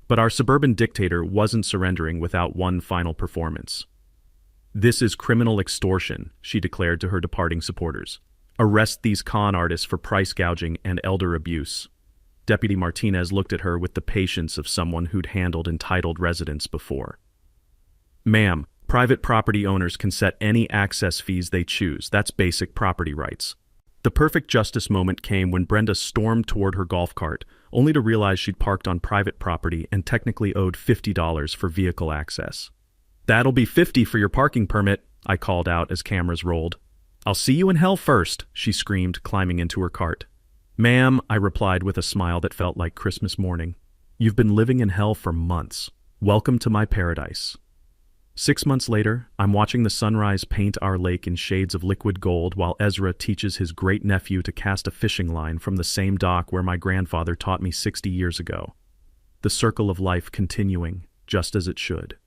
But our suburban dictator wasn't surrendering without one final performance. "This is criminal extortion," she declared to her departing supporters. "Arrest these con artists for price gouging and elder abuse." Deputy Martinez looked at her with the patience of someone who'd handled entitled residents before. "Ma'am, private property owners can set any access fees they choose. That's basic property rights." The perfect justice moment came when Brenda stormed toward her golf cart, only to realize she'd parked on private property and technically owed $50 for vehicle access. "That'll be $50 for your parking permit," I called out as cameras rolled. "I'll see you in hell first," she screamed, climbing into her cart. "Ma'am," I replied with a smile that felt like Christmas morning, "you've been living in hell for months. Welcome to my paradise." 6 months later, I'm watching the sunrise paint our lake in shades of liquid gold while Ezra teaches his great-nephew to cast a fishing line from the same dock where my grandfather taught me 60 years ago. The circle of life continuing, just as it should.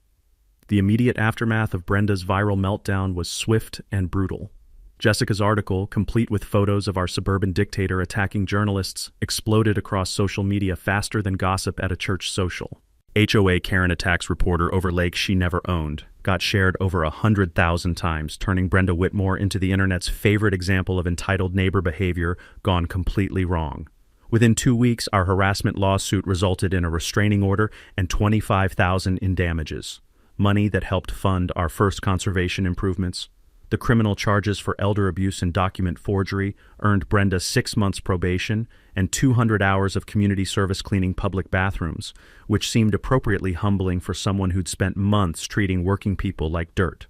The immediate aftermath of Brenda's viral meltdown was swift and brutal. Jessica's article, complete with photos of our suburban dictator attacking journalists, exploded across social media faster than gossip at a church social. HOA Karen attacks reporter over lake she never owned, got shared over 100,000 times, turning Brenda Whitmore into the internet's favorite example of entitled neighbor behavior gone completely wrong. Within 2 weeks, our harassment lawsuit resulted in a restraining order and $25,000 in damages, money that helped fund our first conservation improvements. The criminal charges for elder abuse and document forgery earned Brenda 6 months probation and 200 hours of community service cleaning public bathrooms, which seemed appropriately humbling for someone who'd spent months treating working people like dirt.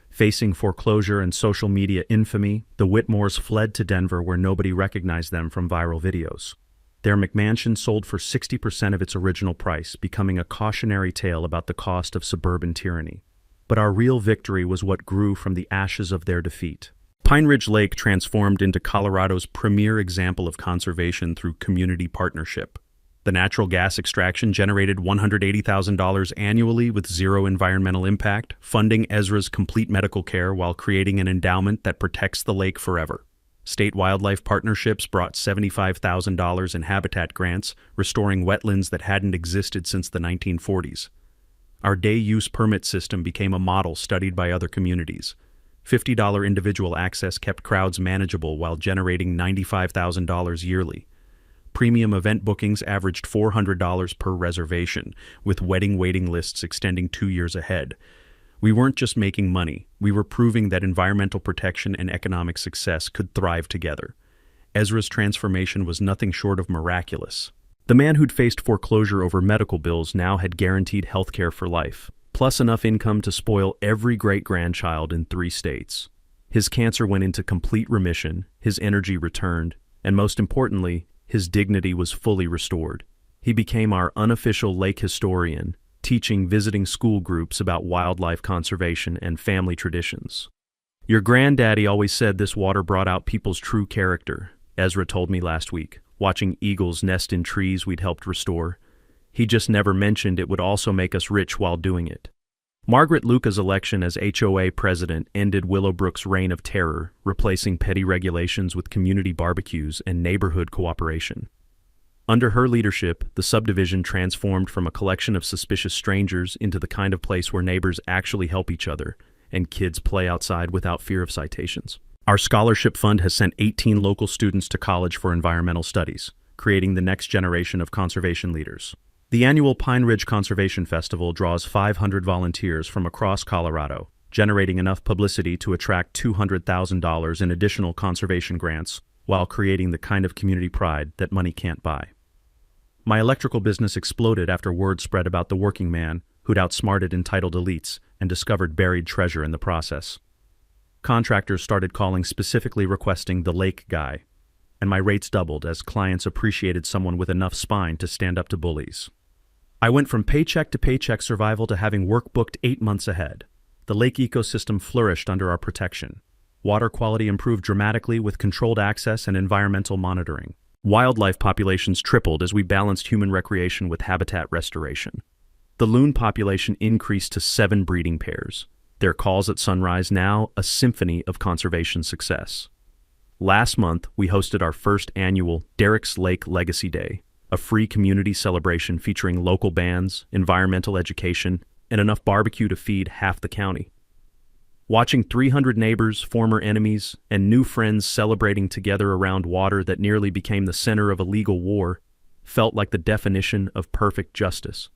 Facing foreclosure and social media infamy, the Whitmores fled to Denver where nobody recognized them from viral videos. Their McMansion sold for 60% of its original price, becoming a cautionary tale about the cost of suburban tyranny. But our real victory was what grew from the ashes of their defeat. Pine Ridge Lake transformed into Colorado's premier example of conservation through community partnership. The natural gas extraction generated $180,000 annually with zero environmental impact, funding Ezra's complete medical care while creating an endowment that protects the lake forever. State wildlife partnerships brought $75,000 in habitat grants, restoring wetlands that hadn't existed since the 1940s. Our day-use permit system became a model studied by other communities. $50 individual access kept crowds manageable while generating $95,000 yearly. Premium event bookings averaged $400 per reservation, with wedding waiting lists extending 2 years ahead. We weren't just making money, we were proving that environmental protection and economic success could thrive together. Ezra's transformation was nothing short of miraculous. The man who'd faced foreclosure over medical bills now had guaranteed health care for life, plus enough income to spoil every great-grandchild in 3 states. His cancer went into complete remission, his energy returned, and most importantly, his dignity was fully restored. He became our unofficial lake historian, teaching visiting school groups about wildlife conservation and family traditions. "Your granddaddy always said this water brought out people's true character," Ezra told me last week, watching eagles nest in trees we'd helped restore. He just never mentioned it would also make us rich while doing it. Margaret Luca's election as HOA president ended Willowbrook's reign of terror, replacing petty regulations with community barbecues and neighborhood cooperation. Under her leadership, the subdivision transformed from a collection of suspicious strangers into the kind of place where neighbors actually help each other and kids play outside without fear of citations. Our scholarship fund has sent 18 local students to college for environmental studies, creating the next generation of conservation leaders. The annual Pine Ridge Conservation Festival draws 500 volunteers from across Colorado, generating enough publicity to attract $200,000 in additional conservation grants while creating the kind of community pride that money can't buy. My electrical business exploded after word spread about the working man who'd outsmarted entitled elites and discovered buried treasure in the process. Contractors started calling specifically requesting the lake guy, and my rates doubled as clients appreciated someone with enough spine to stand up to bullies. I went from paycheck to paycheck survival to having work booked 8 months ahead. The lake ecosystem flourished under our protection. Water quality improved dramatically with controlled access and environmental monitoring. Wildlife populations tripled as we balanced human recreation with habitat restoration. The loon population increased to 7 breeding pairs. Their calls at sunrise now a symphony of conservation success. Last month, we hosted our first annual Derek's Lake Legacy Day, a free community celebration featuring local bands, environmental education, and enough barbecue to feed half the county. Watching 300 neighbors, former enemies, and new friends celebrating together around water that nearly became the center of a legal war felt like the definition of perfect justice.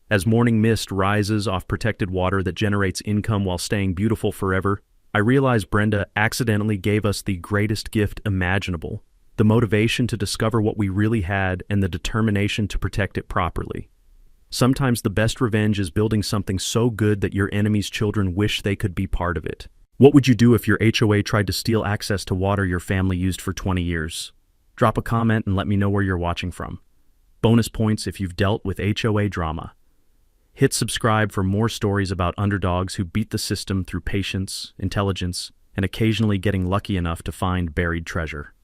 As morning mist rises off protected water that generates income while staying beautiful forever, I realize Brenda accidentally gave us the greatest gift imaginable, the motivation to discover what we really had and the determination to protect it properly. Sometimes the best revenge is building something so good that your enemy's children wish they could be part of it. What would you do if your HOA tried to steal access to water your family used for 20 years? Drop a comment and let me know where you're watching from. Bonus points if you've dealt with HOA drama. Hit subscribe for more stories about underdogs who beat the system through patience, intelligence, and occasionally getting lucky enough to find buried treasure.